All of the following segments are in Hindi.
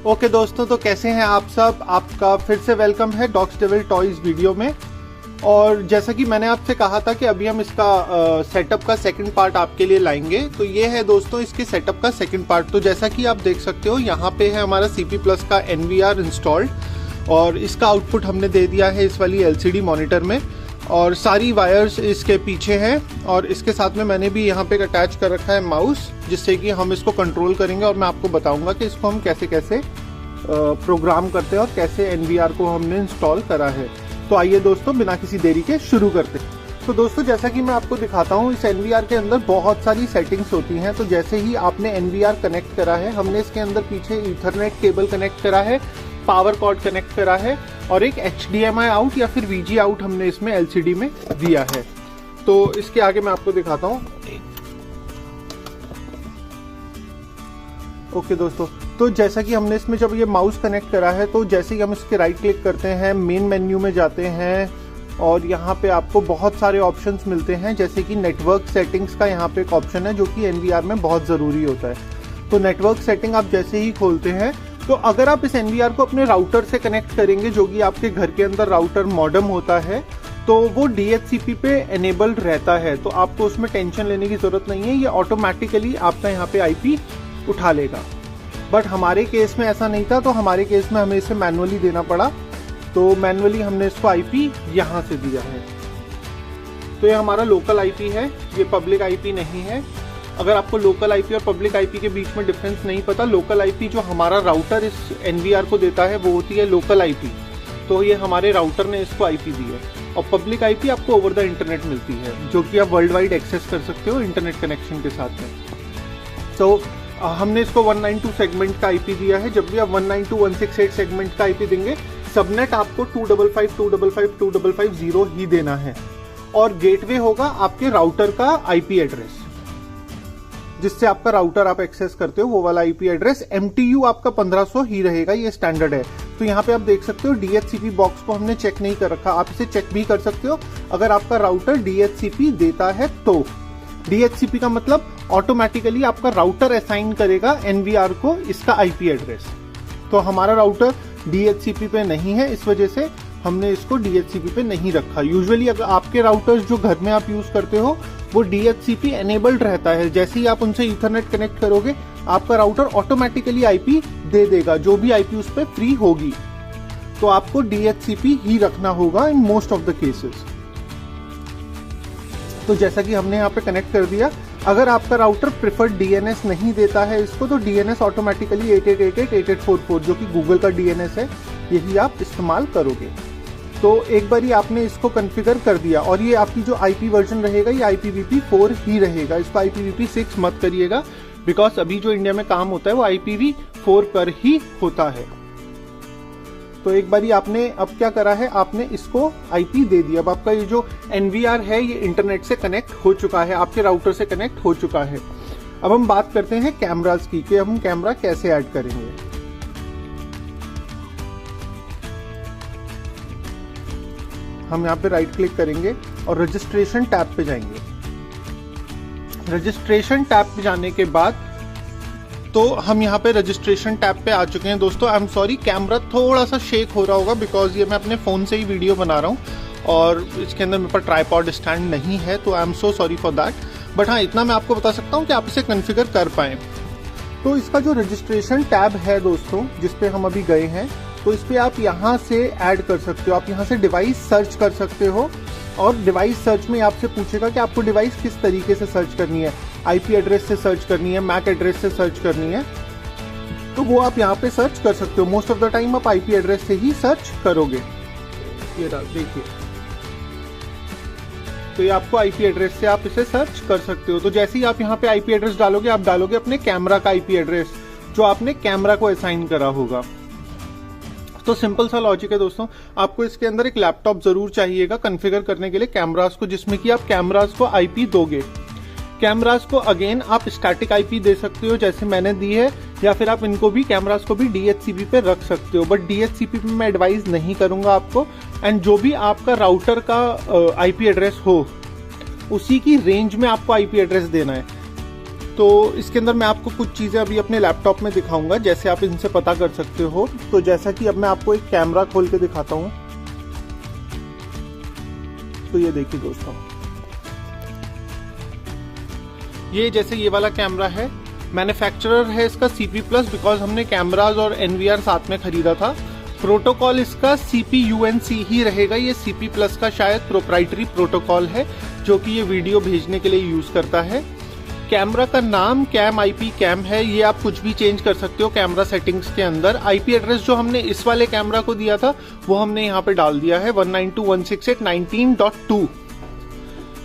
ओके दोस्तों, तो कैसे हैं आप सब। आपका फिर से वेलकम है डॉग्स डेविल टॉयज वीडियो में। और जैसा कि मैंने आपसे कहा था कि अभी हम इसका सेटअप का सेकंड पार्ट आपके लिए लाएंगे, तो ये है दोस्तों इसके सेटअप का सेकंड पार्ट। तो जैसा कि आप देख सकते हो यहाँ पे है हमारा CP Plus का NVR इंस्टॉल्ड और इसका आउटपुट हमने दे दिया है इस वाली LCD मॉनिटर में और सारी वायर्स इसके पीछे हैं। और इसके साथ में मैंने भी यहाँ पे अटैच कर रखा है माउस, जिससे कि हम इसको कंट्रोल करेंगे और मैं आपको बताऊंगा कि इसको हम कैसे कैसे प्रोग्राम करते हैं और कैसे NVR को हमने इंस्टॉल करा है। तो आइए दोस्तों बिना किसी देरी के शुरू करते हैं। तो दोस्तों जैसा कि मैं आपको दिखाता हूँ, इस NVR के अंदर बहुत सारी सेटिंग्स होती हैं। तो जैसे ही आपने NVR कनेक्ट करा है, हमने इसके अंदर पीछे ईथरनेट केबल कनेक्ट करा है, पावर कॉर्ड कनेक्ट करा है और एक HDMI आउट या फिर VG आउट हमने इसमें LCD में दिया है। तो इसके आगे मैं आपको दिखाता हूँ। ओके दोस्तों, तो जैसा कि हमने इसमें जब ये माउस कनेक्ट करा है, तो जैसे ही हम इसके राइट क्लिक करते हैं, मेन मेन्यू में जाते हैं और यहाँ पे आपको बहुत सारे ऑप्शंस मिलते हैं। जैसे कि नेटवर्क सेटिंग्स का यहाँ पे एक ऑप्शन है जो कि NVR में बहुत ज़रूरी होता है। तो नेटवर्क सेटिंग आप जैसे ही खोलते हैं, तो अगर आप इस NVR को अपने राउटर से कनेक्ट करेंगे, जो कि आपके घर के अंदर राउटर मॉडेम होता है, तो वो DHCP पे एनेबल्ड रहता है। तो आपको उसमें टेंशन लेने की ज़रूरत नहीं है, ये ऑटोमेटिकली आपका यहाँ पे IP उठा लेगा। बट हमारे केस में ऐसा नहीं था, तो हमारे केस में हमें इसे मैनुअली देना पड़ा। तो मैनुअली हमने इसको IP यहाँ से दिया है। तो ये हमारा लोकल IP है, ये पब्लिक IP नहीं है। अगर आपको लोकल IP और पब्लिक IP के बीच में डिफरेंस नहीं पता, लोकल IP जो हमारा राउटर इस NVR को देता है वो होती है लोकल IP। तो ये हमारे राउटर ने इसको IP दी है। और पब्लिक IP आपको ओवर द इंटरनेट मिलती है, जो कि आप वर्ल्ड वाइड एक्सेस कर सकते हो इंटरनेट कनेक्शन के साथ में। तो हमने इसको 192 सेगमेंट का IP दिया है। जब भी आप 192.168 सेगमेंट का IP देंगे, सबनेट आपको 255.255.255.0 ही देना है। और गेटवे होगा आपके राउटर का IP एड्रेस, जिससे आपका राउटर आप एक्सेस करते हो वो वाला IP एड्रेस। MTU आपका 1500 ही रहेगा, ये स्टैंडर्ड है। तो यहाँ पे आप देख सकते हो DHCP बॉक्स को हमने चेक नहीं कर रखा, आप इसे चेक भी कर सकते हो अगर आपका राउटर DHCP देता है तो। DHCP का मतलब ऑटोमेटिकली आपका राउटर असाइन करेगा NVR को इसका IP एड्रेस। तो हमारा राउटर DHCP पे नहीं है, इस वजह से हमने इसको DHCP पे नहीं रखा। यूजुअली अगर आपके राउटर्स जो घर में आप यूज करते हो वो DHCP एनेबल्ड रहता है। जैसे ही आप उनसे ईथरनेट कनेक्ट करोगे, आपका राउटर ऑटोमेटिकली IP दे देगा, जो भी IP उस पर फ्री होगी। तो आपको DHCP ही रखना होगा in most of the cases. तो जैसा कि हमने यहाँ पे कनेक्ट कर दिया, अगर आपका राउटर प्रिफर्ड DNS नहीं देता है इसको, तो DNS ऑटोमेटिकली 88888844 जो कि गूगल का DNS है, यही आप इस्तेमाल करोगे। तो एक बार ही आपने इसको कॉन्फ़िगर कर दिया और ये आपकी जो IP वर्जन रहेगा ये IPv4 ही रहेगा। इसको IPv6 मत करिएगा, बिकॉज अभी जो इंडिया में काम होता है वो IPv4 पर ही होता है। तो एक बारी आपने अब क्या करा है, आपने इसको IP दे दिया। अब आपका ये जो NVR है ये इंटरनेट से कनेक्ट हो चुका है, आपके राउटर से कनेक्ट हो चुका है। अब हम बात करते हैं कैमरास की, कि हम कैमरा कैसे ऐड करेंगे। हम यहाँ पे राइट क्लिक करेंगे और रजिस्ट्रेशन टैब पे जाएंगे। रजिस्ट्रेशन टैब पे जाने के बाद तो हम यहाँ पे रजिस्ट्रेशन टैब पे आ चुके हैं। दोस्तों आई एम सॉरी, कैमरा थोड़ा सा शेक हो रहा होगा, बिकॉज ये मैं अपने फ़ोन से ही वीडियो बना रहा हूँ और इसके अंदर मेरे पास ट्राइपॉड स्टैंड नहीं है, तो I am so sorry for that. But हाँ, इतना मैं आपको बता सकता हूँ कि आप इसे कॉन्फ़िगर कर पाएँ। तो इसका जो रजिस्ट्रेशन टैब है दोस्तों, जिस पे हम अभी गए हैं, तो इस पर आप यहाँ से ऐड कर सकते हो। आप यहाँ से डिवाइस सर्च कर सकते हो और डिवाइस सर्च में आपसे पूछेगा कि आपको डिवाइस किस तरीके से सर्च करनी है, IP एड्रेस से सर्च करनी है, मैक एड्रेस से सर्च करनी है, तो वो आप यहाँ पे सर्च कर सकते हो। मोस्ट ऑफ द टाइम आप IP एड्रेस से ही सर्च करोगे। ये देखिए, तो ये आपको IP एड्रेस से आप इसे सर्च कर सकते हो। तो जैसे ही आप यहाँ पे IP एड्रेस डालोगे, आप डालोगे अपने कैमरा का IP एड्रेस जो आपने कैमरा को असाइन करा होगा। तो सिंपल सा लॉजिक है दोस्तों। आपको इसके अंदर एक लैपटॉप जरूर चाहिएगा कॉन्फ़िगर करने के लिए कैमरास को, जिसमें कि आप कैमरास को IP दोगे। कैमरास को अगेन आप स्टैटिक IP दे सकते हो जैसे मैंने दी है, या फिर आप इनको भी कैमरास को भी DHCP पे रख सकते हो। बट DHCP पे मैं एडवाइस नहीं करूंगा आपको। एंड जो भी आपका राउटर का IP एड्रेस हो, उसी की रेंज में आपको IP एड्रेस देना है। तो इसके अंदर मैं आपको कुछ चीज़ें अभी अपने लैपटॉप में दिखाऊंगा, जैसे आप इनसे पता कर सकते हो। तो जैसा कि अब मैं आपको एक कैमरा खोल के दिखाता हूँ। तो ये देखिए दोस्तों, ये जैसे ये वाला कैमरा है, मैन्युफैक्चरर है इसका CP प्लस, बिकॉज हमने कैमराज और NVR साथ में खरीदा था। प्रोटोकॉल इसका CP-UNC ही रहेगा। ये CP प्लस का शायद प्रोप्राइटरी प्रोटोकॉल है जो कि ये वीडियो भेजने के लिए यूज करता है। कैमरा का नाम कैम IP कैम है, ये आप कुछ भी चेंज कर सकते हो कैमरा सेटिंग्स के अंदर। IP एड्रेस जो हमने इस वाले कैमरा को दिया था वो हमने यहाँ पे डाल दिया है 192.168.19.2।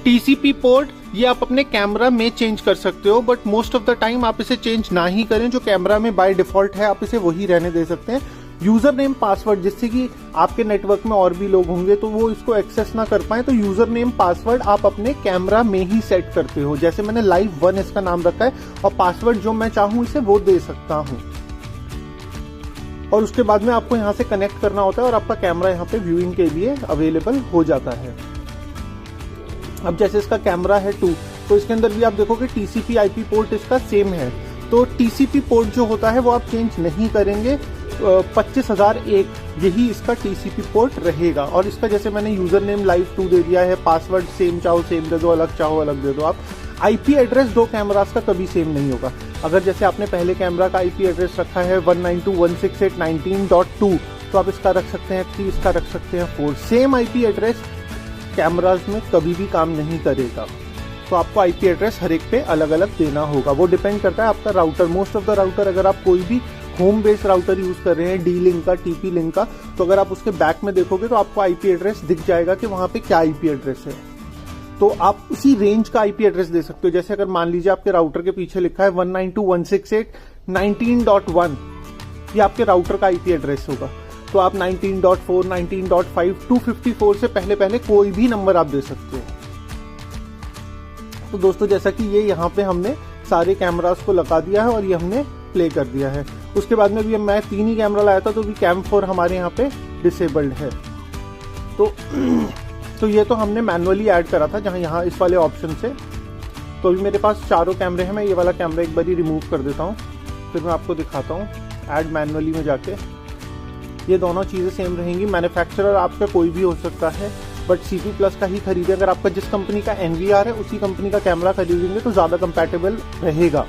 TCP पोर्ट ये आप अपने कैमरा में चेंज कर सकते हो, but most of the time आप इसे चेंज ना ही करें। जो कैमरा में बाय डिफॉल्ट है आप इसे वही रहने दे सकते हैं। यूजर नेम पासवर्ड, जिससे कि आपके नेटवर्क में और भी लोग होंगे तो वो इसको एक्सेस ना कर पाए, तो यूजर नेम पासवर्ड आप अपने कैमरा में ही सेट करते हो। जैसे मैंने Live 1 इसका नाम रखा है और पासवर्ड जो मैं चाहूं इसे वो दे सकता हूं। और उसके बाद में आपको यहां से कनेक्ट करना होता है और आपका कैमरा यहाँ पे व्यूइंग के लिए अवेलेबल हो जाता है। अब जैसे इसका कैमरा है 2, तो इसके अंदर भी आप देखोगे TCP IP पोर्ट इसका सेम है। तो TCP पोर्ट जो होता है वो आप चेंज नहीं करेंगे। 25001 यही इसका TCP पोर्ट रहेगा। और इसका जैसे मैंने यूजर नेम Live 2 दे दिया है, पासवर्ड सेम चाहो सेम दे दो, अलग चाहो अलग दे दो आप। IP एड्रेस दो कैमरास का कभी सेम नहीं होगा। अगर जैसे आपने पहले कैमरा का IP एड्रेस रखा है 192.168.19.2, तो आप इसका रख सकते हैं 3, इसका रख सकते हैं 4। सेम IP एड्रेस कैमराज में कभी भी काम नहीं करेगा। तो आपको IP एड्रेस हर एक पे अलग अलग देना होगा। वो डिपेंड करता है आपका router. Most of the router, अगर आप कोई भी होम बेस्ड राउटर यूज कर रहे हैं D-Link का, TP-Link का, तो अगर आप उसके बैक में देखोगे तो आपको IP एड्रेस दिख जाएगा कि वहां पे क्या IP एड्रेस है। तो आप उसी रेंज का IP एड्रेस दे सकते हो। जैसे अगर मान लीजिए आपके राउटर के पीछे लिखा है 192.168.19.1, ये आपके राउटर का IP एड्रेस होगा। तो आप 19.4, 19.5, 254 से पहले पहले कोई भी नंबर आप दे सकते हो। तो दोस्तों जैसा कि ये यहाँ पे हमने सारे कैमरास को लगा दिया है और ये हमने प्ले कर दिया है। उसके बाद में भी मैं 3 ही कैमरा लाया था, तो भी कैम 4 हमारे यहाँ पे डिसेबल्ड है। तो ये तो हमने मैनुअली ऐड करा था जहाँ यहाँ इस वाले ऑप्शन से। तो अभी मेरे पास चारों कैमरे हैं। मैं ये वाला कैमरा एक बार ही रिमूव कर देता हूँ, फिर मैं आपको दिखाता हूँ ऐड मैनुअली में जाके। ये दोनों चीज़ें सेम रहेंगी। मैन्युफैक्चरर आपका कोई भी हो सकता है, बट CP प्लस का ही खरीदें। अगर आपका जिस कंपनी का NVR है उसी कंपनी का कैमरा खरीदेंगे तो ज़्यादा कंपैटिबल रहेगा।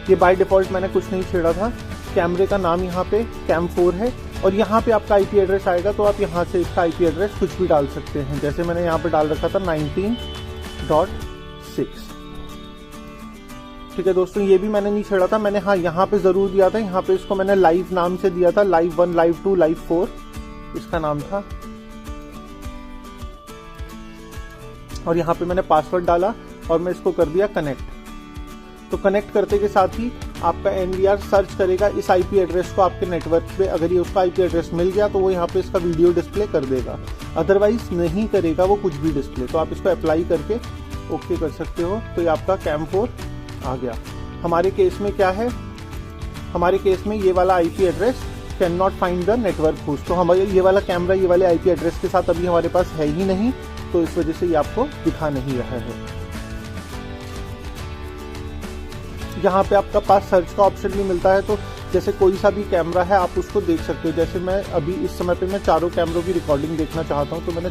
ये बाय डिफॉल्ट मैंने कुछ नहीं छेड़ा था। कैमरे का नाम यहाँ पे कैम 4 है और यहाँ पे आपका IP एड्रेस आएगा, तो आप यहाँ से इसका IP एड्रेस कुछ भी डाल सकते हैं। जैसे मैंने यहाँ पे डाल रखा था 19.6। ठीक है दोस्तों, ये भी मैंने नहीं छेड़ा था। मैंने हाँ यहाँ पे जरूर दिया था, यहाँ पे इसको मैंने Live नाम से दिया था। Live 1, Live 2, Live 4 इसका नाम था। और यहाँ पे मैंने पासवर्ड डाला और मैं इसको कर दिया कनेक्ट। तो कनेक्ट करते के साथ ही आपका NVR सर्च करेगा इस IP एड्रेस को आपके नेटवर्क पे। अगर ये उसका IP एड्रेस मिल गया तो वो यहाँ पे इसका वीडियो डिस्प्ले कर देगा, अदरवाइज नहीं करेगा वो कुछ भी डिस्प्ले। तो आप इसको अप्लाई करके ओके कर सकते हो। तो ये आपका कैम 4 आ गया। हमारे केस में क्या है, हमारे केस में ये वाला IP address can not find the network host. तो हमारे ये वाला कैमरा ये वाले IP एड्रेस के साथ अभी हमारे पास है ही नहीं, तो इस वजह से ये आपको दिखा नहीं रहा है। यहाँ पे आपका पास सर्च का ऑप्शन भी मिलता है, तो जैसे कोई सा भी कैमरा है आप उसको देख सकते हो। जैसे मैं अभी इस समय पे मैं चारों कैमरों की रिकॉर्डिंग देखना चाहता हूँ, तो मैंने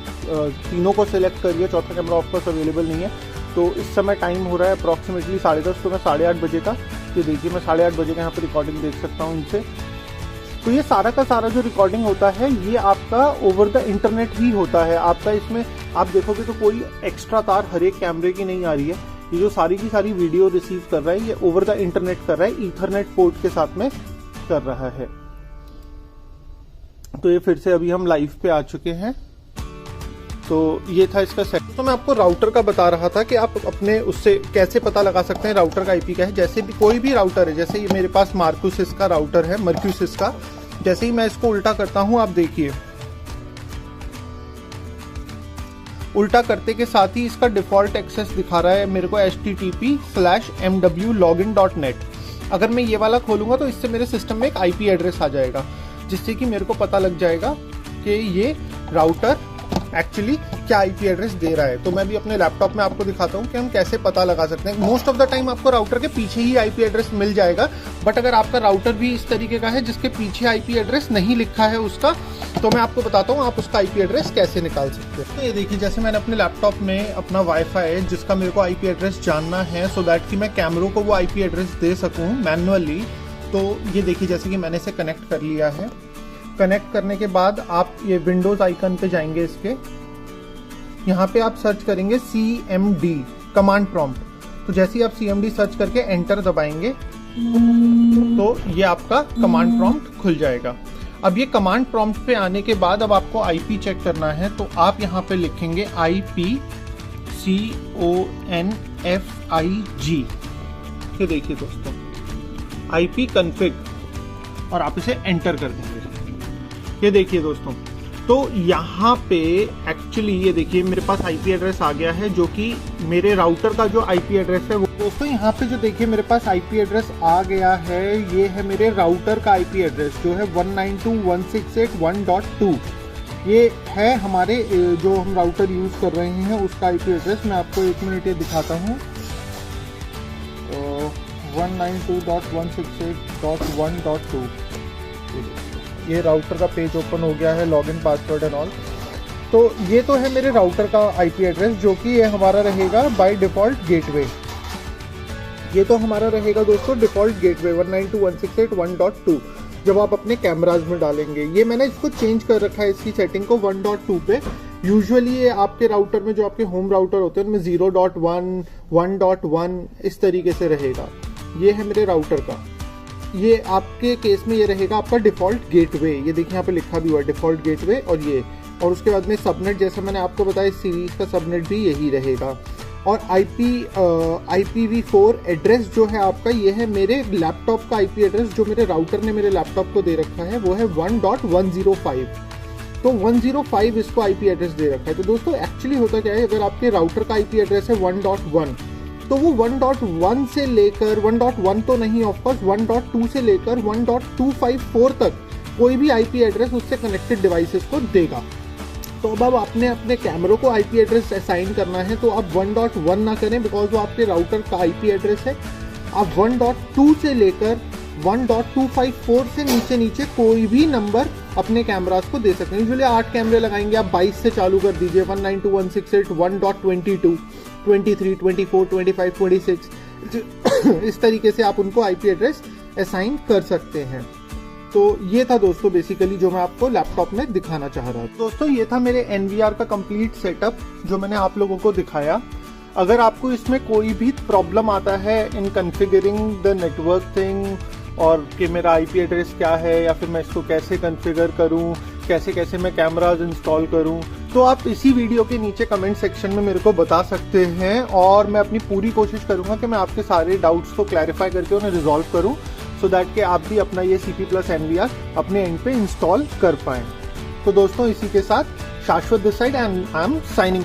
तीनों को सिलेक्ट कर लिया। चौथा कैमरा ऑफकोर्स अवेलेबल नहीं है। तो इस समय टाइम हो रहा है अप्रॉक्सीमेटली 10:30, तो मैं 8:30 बजे का, ये देखिए मैं 8:30 बजे का यहाँ पे रिकॉर्डिंग देख सकता हूँ इनसे। तो ये सारा का सारा जो रिकॉर्डिंग होता है ये आपका ओवर द इंटरनेट ही होता है। आपका इसमें आप देखोगे तो कोई एक्स्ट्रा तार हर एक कैमरे की नहीं आ रही है। ये जो सारी की सारी वीडियो रिसीव कर रहा है ये ओवर द इंटरनेट कर रहा है, ईथरनेट पोर्ट के साथ में कर रहा है। तो ये फिर से अभी हम लाइव पे आ चुके हैं। तो ये था इसका सेट। तो मैं आपको राउटर का बता रहा था कि आप अपने उससे कैसे पता लगा सकते हैं राउटर का IP क्या है। जैसे भी कोई भी राउटर है, जैसे ये मेरे पास मार्क्यूसिस का राउटर है, मर्क्यूसिस का। जैसे ही मैं इसको उल्टा करता हूं, आप देखिए उल्टा करते के साथ ही इसका डिफॉल्ट एक्सेस दिखा रहा है मेरे को http:/mwlogin.net। अगर मैं ये वाला खोलूंगा तो इससे मेरे सिस्टम में एक IP एड्रेस आ जाएगा, जिससे कि मेरे को पता लग जाएगा कि ये राउटर एक्चुअली क्या आईपी एड्रेस दे रहा है। तो मैं भी अपने लैपटॉप में आपको दिखाता हूँ कि हम कैसे पता लगा सकते हैं। मोस्ट ऑफ द टाइम आपको राउटर के पीछे ही आईपी एड्रेस मिल जाएगा, बट अगर आपका राउटर भी इस तरीके का है जिसके पीछे आईपी एड्रेस नहीं लिखा है उसका, तो मैं आपको बताता हूँ आप उसका आईपी एड्रेस कैसे निकाल सकते हैं। तो ये देखिए, जैसे मैंने अपने लैपटॉप में अपना वाईफाई जिसका मेरे को आईपी एड्रेस जानना है सो दैट कि मैं कैमरों को वो आईपी एड्रेस दे सकूँ मैन्युअली। तो ये देखिए, जैसे कि मैंने इसे कनेक्ट कर लिया है। कनेक्ट करने के बाद आप ये विंडोज आइकन पे जाएंगे, इसके यहाँ पे आप सर्च करेंगे CMD कमांड प्रॉम्प्ट। तो जैसे ही आप CMD सर्च करके एंटर दबाएंगे तो ये आपका कमांड प्रॉम्प्ट खुल जाएगा। अब ये कमांड प्रॉम्प्ट पे आने के बाद अब आपको आईपी चेक करना है, तो आप यहाँ पे लिखेंगे IPCONFIG। ये देखिए दोस्तों, IP config, और आप इसे एंटर कर देंगे। ये देखिए दोस्तों, तो यहाँ पे एक्चुअली ये देखिए मेरे पास आईपी एड्रेस आ गया है जो कि मेरे राउटर का जो आईपी एड्रेस है वो। दोस्तों यहाँ पे जो देखिए मेरे पास आईपी एड्रेस आ गया है, ये है मेरे राउटर का आईपी एड्रेस जो है 192.168.1.2। ये है हमारे जो हम राउटर यूज कर रहे हैं उसका आईपी एड्रेस। मैं आपको एक मिनट ये दिखाता हूँ। 192.168.1.2। ये राउटर का पेज ओपन हो गया है, लॉगिन पासवर्ड एंड ऑल। तो ये तो है मेरे राउटर का आईपी एड्रेस जो कि ये हमारा रहेगा बाय डिफॉल्ट गेटवे। ये तो हमारा रहेगा दोस्तों डिफॉल्ट गेटवे 192.168.1.2 जब आप अपने कैमराज में डालेंगे। ये मैंने इसको चेंज कर रखा है, इसकी सेटिंग को 1.2 पे। यूजुअली ये आपके राउटर में जो आपके होम राउटर होते हैं उनमें 0.1, 1.1 इस तरीके से रहेगा। ये है मेरे राउटर का। ये आपके केस में ये रहेगा आपका डिफॉल्ट गेटवे। ये देखिए यहाँ पे लिखा भी हुआ है डिफॉल्ट गेटवे। और उसके बाद में सबनेट, जैसे मैंने आपको बताया इस सीरीज का सबनेट भी यही रहेगा। और IPv4 एड्रेस जो है आपका, ये है मेरे लैपटॉप का आईपी एड्रेस जो मेरे राउटर ने मेरे लैपटॉप को दे रखा है, वो है 1.105। तो 105 इसको आईपी एड्रेस दे रखा है। तो दोस्तों एक्चुअली होता क्या है, अगर आपके राउटर का आईपी एड्रेस है 1.1, तो वो 1.1 से लेकर 1.1 तो नहीं ऑफकोर्स 1.2 से लेकर 1.254 तक कोई भी आईपी एड्रेस उससे कनेक्टेड डिवाइसेस को देगा। तो अब आपने अपने कैमरों को आईपी एड्रेस असाइन करना है, तो आप 1.1 ना करें बिकॉज वो आपके राउटर का आईपी एड्रेस है। आप 1.2 से लेकर 1.254 से नीचे कोई भी नंबर अपने कैमरास को दे सकते हैं। यूजुअली 8 कैमरे लगाएंगे आप, 22 से चालू कर दीजिए 192.168.1.22, 23, 24, 25, 26 इस तरीके से आप उनको आईपी एड्रेस असाइन कर सकते हैं। तो ये था दोस्तों बेसिकली जो मैं आपको लैपटॉप में दिखाना चाह रहा था। दोस्तों ये था मेरे NVR का कंप्लीट सेटअप जो मैंने आप लोगों को दिखाया। अगर आपको इसमें कोई भी प्रॉब्लम आता है इन कॉन्फ़िगरिंग द नेटवर्क थिंग, और कि मेरा आईपी एड्रेस क्या है या फिर मैं इसको कैसे कॉन्फ़िगर करूं, कैसे मैं कैमराज इंस्टॉल करूं, तो आप इसी वीडियो के नीचे कमेंट सेक्शन में मेरे को बता सकते हैं। और मैं अपनी पूरी कोशिश करूंगा कि मैं आपके सारे डाउट्स को क्लैरिफाई करके उन्हें रिजॉल्व करूं, सो दैट कि आप भी अपना ये CP+NVR अपने एंड पे इंस्टॉल कर पाएँ। तो दोस्तों इसी के साथ शाश्वत this side and I am signing.